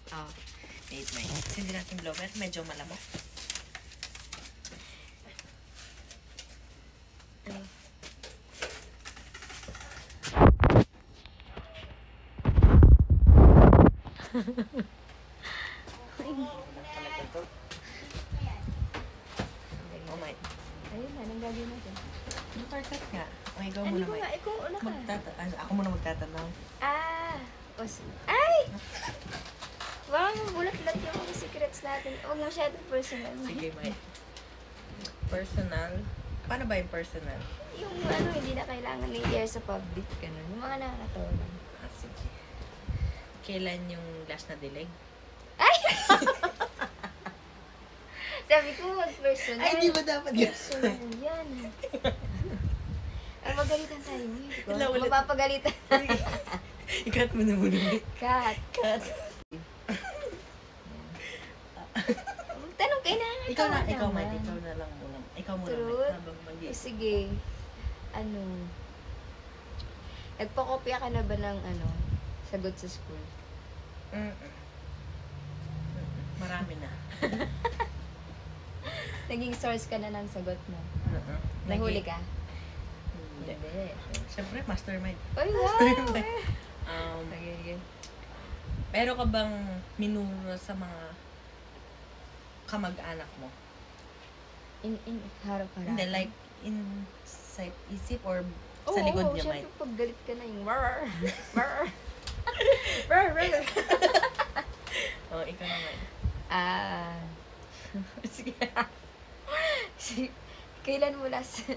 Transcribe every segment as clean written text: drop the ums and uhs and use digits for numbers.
Oh, wait. Sindi natin blower. Medyo malamok. Oh my. Ayun na, anong gagawin natin? Mag-carcut nga. O, ikaw muna, Mike. Ikaw una ka. Ako muna magtatanong. Ay! Baka mabulat-lat yung mga secrets natin. Huwag masyadong personal. Sige, Mike. Personal? Paano ba yung personal? Yung hindi na kailangan i-air sa public. Ganun. Yung mga nakakatawa lang. Sige. Kailan yung last na dilig? Ay! Sabi ko, personal. Ay, di ba dapat yan? Personal yan. Ay, magalitan tayo. Wala, ulit. Mapapagalitan. Ikat mo na muna. Cut. Tanong kayo na. Ikaw, Mike. Ikaw na lang muna. Ikaw muna, Mike. Habang Sige. Nagpakopya ka na ba ng sagot sa school? Marami na. Naging source ka na ng sagot mo? Nahuli ka? Hindi. Siyempre, mastermind. Ay, wow! Okay. Pero ka bang minuro sa mga kamag-anak mo? In harap-harap? Hindi, like, isip or sa likod niya, Mike? Oo, syempre pag galit ka na yung rar. Oh, ikaw naman. Sige. Kailan mo last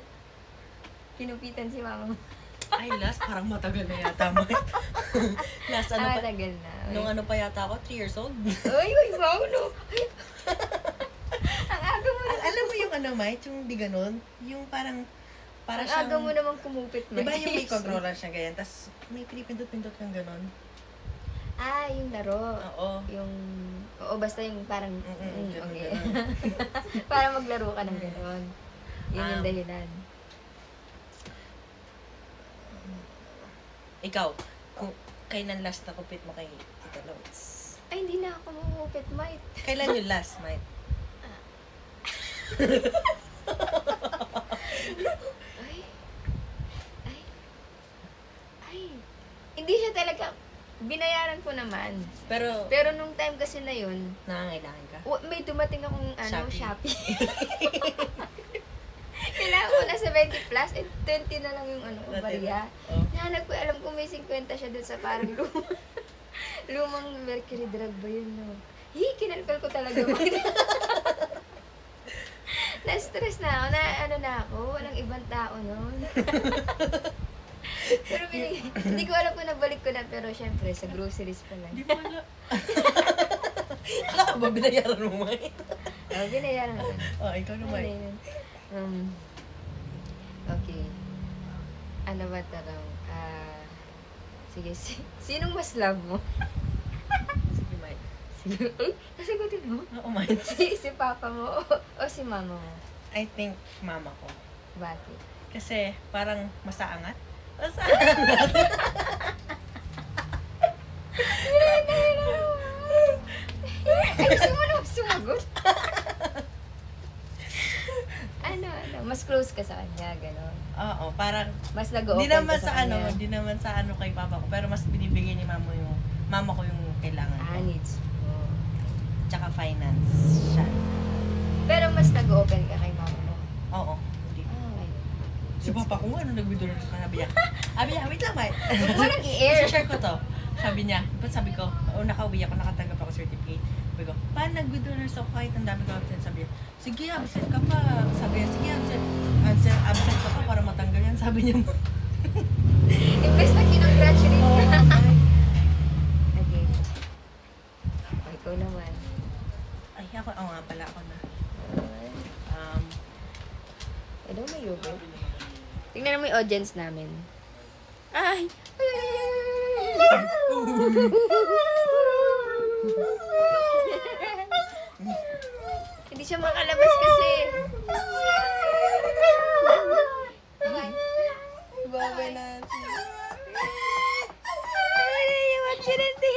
kinupitan si mama mo? Ay, last, parang matagal na yata, Mike. Last, matagal na. Nung pa yata ako, 3 years old. Ay, wow, no. Ang aga mo na. Alam mo yung Mike, yung di ganun? Yung parang, ang aga mo naman kumupit, Mike. Diba yung may controller siya ganyan, tas may pinipindot-pindot kang ganun? Yung laro. Oo. Basta yung parang, okay. Ganun. Para maglaro ka ng gano'n. Yun yung dahilan. Ikaw, kung kailan last na kupit mo kay Tita Lourdes? Ay, hindi na ako mamupit, Mike. Kailan yung last, Mike? Ay. Hindi siya talaga, binayaran ko naman. Pero nung time kasi na yun, nangangailangan ka? May dumating akong Shopee. Kailangan ko na 70 plus, 20 na lang yung barya. Nahanap ko, alam ko may 50 siya dun sa parang lumang mercury drug ba yun, no? Kinalkal ko talaga. Na-stress na ako, na ako, walang ibang tao noon. Pero hindi ko alam kung nabalik ko na, pero syempre, sa groceries pa lang. Hindi mo alam. Alam ka ba, binayaran mo, Mike? Binayaran ko. Ikaw na, Mike. Okay. Ano ba tarang? Sige, sinong mas love mo? Sige, Mike. Nasagutin mo? Oo, Mike. Si papa mo o si mama mo? I think mama ko. Bakit? Kasi parang masaangat. Ay, gusto mo na sumagot? Mas close ka sa kanya, gano'n. Oo, parang mas nag-open ka sa kanya. Hindi naman sa kay papa ko, pero mas binibigay ni mama ko yung kailangan ko. Needs mo. Tsaka finance siya. Pero mas nag-open ka kay mama mo? Oo. Hindi. Okay. Si papa ko nga, nag-withdraw sa kanya. Sabi niya, wait lang, Mike. Huwag mo nang i-air. Share ko to. Sabi niya, sabi ko, nakauwi ako, nakatanggap ako certificate. Sabi ko, paano nag-withdraw ako kahit ang dami ko absent? Sabi niya, sige, absent ka pa. Sabi niya, sige, absent ka pa para matanggal yan. Sabi niya, imbes na kinongratulate ka. Okay. Ikaw naman. ay, ako nga pala ako na. Daw may yogurt. Tingnan mo yung audience namin. Ay! Hindi siya makalabas kasi. Babay natin. Ay, what did I do?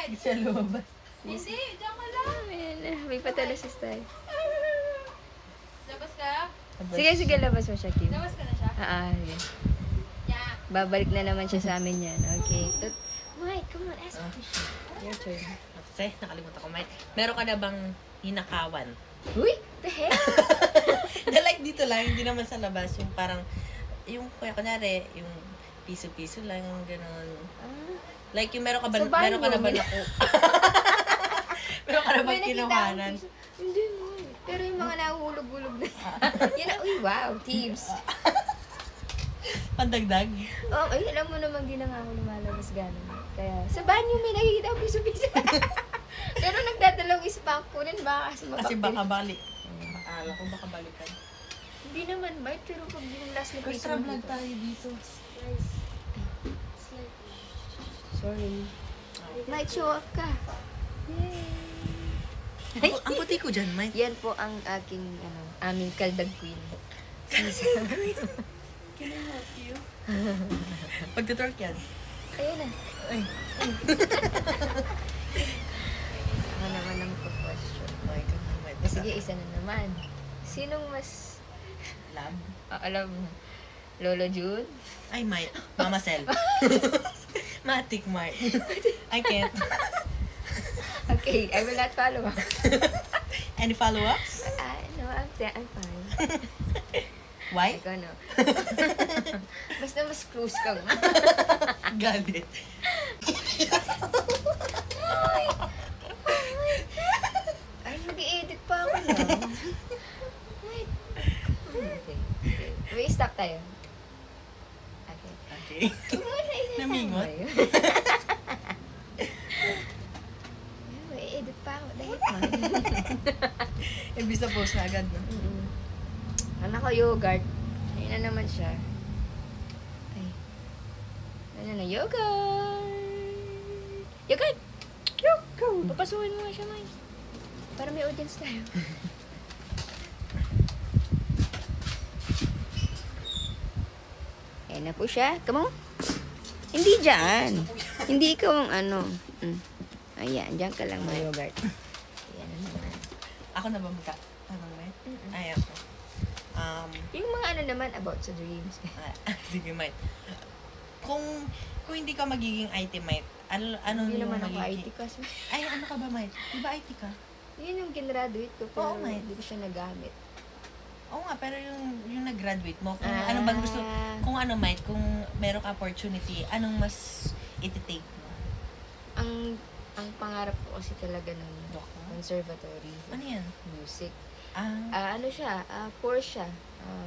Hindi siya lumabas. Hindi, diyan ka lang. May patalas tayo. Labas ka? Sige, labas mo siya, Kim. Labas ka na siya? Sige. Yeah. Babalik na naman siya sa amin yan. Okay. Mike, come on, ask me. Your turn. Kasi, nakalimutan ko, Mike. Meron ka na bang hinakawan? Uy, the hell? Na like dito lang, hindi naman sa labas. Yung parang, yung kunyari, yung piso-piso lang, gano'n. Like yung meron ka ba, Sa bahay meron ka na mo, ba naku? Meron ka na ba May nakita kinuhanan? akong piso. Hindi mo. Pero yung mga nahuhulog-hulog na. Yan na, uy, wow, tips. Pandagdag. Oh, ay, alam mo naman, di na nga ako lumalabas gano'n. Kaya, sa banyo may nakikita ako piso-piso. Pero nagdadalawang ispak ko rin, baka kasi Kasi mapakpil. baka balik. Akala ko baka balikan. Hindi naman, bait, pero pag yung last na piso. Extra vlog tayo dito. Sorry. Mike, show up ka. Yay! Ang puti ko dyan, Mike. Yan po ang aking, aming kaldag queen. Can I help you? Pagtutork yan. Ayun na. Ay. Ako naman ang question. Oh, ikaw na, Mike. Basta, Sige, isa na naman. Sinong mas, lab. alam mo, Lolo June? Ay, Mike. Mama Sel. Matik, Mike. I can't. Okay, I will not follow up. Any follow-ups? No, I'm fine. Why? Ikaw, no. Basta mas cruise ka nga. Galit. Ay, mag-i-edit pa ako na. Wait. Okay. Wait, stop tayo. Okay. Okay. Namingot? Mag-i-edit pa ako. Dahil pa. Ibig sa post na agad, no? Anak ko, yogurt. Ayun na naman siya. Ay. Ano na, yogurt! Yogurt! Yogurt! Papasukin mo nga siya, May. Para may audience tayo. Ayan na po siya. Come on. Hindi dyan. Hindi ikaw ang ano. Ayan, dyan ka lang mga yogurt. Ayan na naman. Ako na ba magka? Tanong mo Ay, ako. Yung mga ano naman about sa dreams. Sige, Mike. Kung hindi ka magiging IT, Mike, ano Hindi yung naman ako magiging... IT kasi. Ay, ano ka ba, Mike? Di ba IT ka? Yun yung kinraduate ko, pero Oo, Mike. hindi ko siya nagamit. Oo nga, pero yung nag-graduate mo, kung ano bang gusto, kung ano, Mike, kung meron ka opportunity, anong mas iti-take mo? Ang pangarap ko kasi talaga ng Doktor? conservatory. Ano yan? Music. Ano Siya, course siya.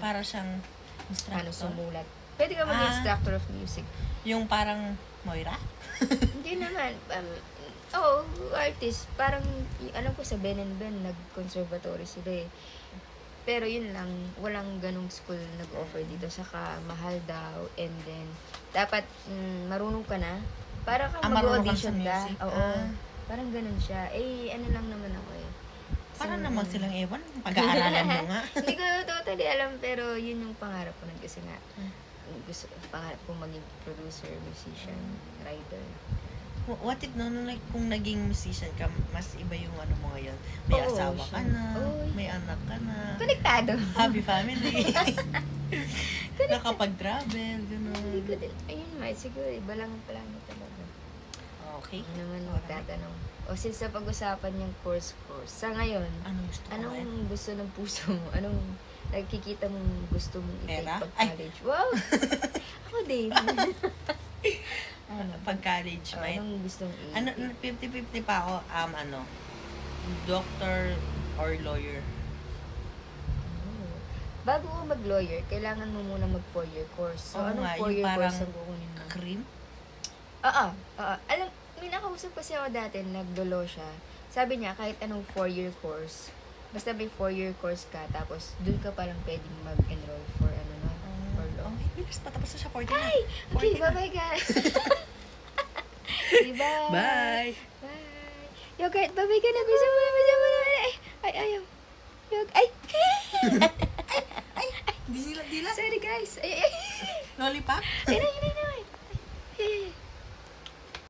para siyang instructor? Sumulat. Pwede ka maging instructor of music. Yung parang Moira? Hindi naman. Artist. Parang, alam ko sa Ben and Ben, nag-conservatory sila eh. Pero yun lang, walang ganong school nag-offer dito. Saka mahal daw. And then, dapat marunong ka na. Para kang mag-audition ka. Oo. Parang ganon siya. Eh, ano lang naman ako eh. Parang namang silang ewan. Pag-aaralan mo nga. Hindi ko totally alam, pero yun yung pangarap ko. Kasi nga, pangarap ko maging producer, musician, writer. What if kung naging musician ka, mas iba yung ano mo ngayon? May Oo, asawa ka na, Oo. may anak ka na, Konektado. happy family, nakapag-travel, Hindi gano'n. ko din. Ayun, siguro, iba lang ang plano talaga. Okay. Ano naman magtatanong. Since sa pag-usapan yung course, sa ngayon, Anong gusto ko ngayon? anong gusto ng puso mo? Anong nakikita mong gusto mong i-take Pera? pag college? Wow! Ako din. Pag-college, right? Anong gusto mong i-take? 50-50 pa ako, doctor or lawyer. Bago ko mag-lawyer, kailangan mo muna mag-4-year course. So, Oo anong nga, 4-year yung parang course ang kukunin mo? Cream? Oo. Alam, may nakausap kasi ako dati, nagdolo siya. Sabi niya, kahit anong 4-year course, basta may 4-year course ka, tapos dun ka palang pwedeng mag-enroll for ano na, for law. Okay, bilis pa. Tapos na siya 40 na. Ay! Okay, 40 na. bye-bye guys! Bye! Bye! Bye! Yogurt, bye-bye ka na. Bisa mo na. Ay, ayaw. Ay! Dila. Sorry guys. Ay. Lollipop? Ay,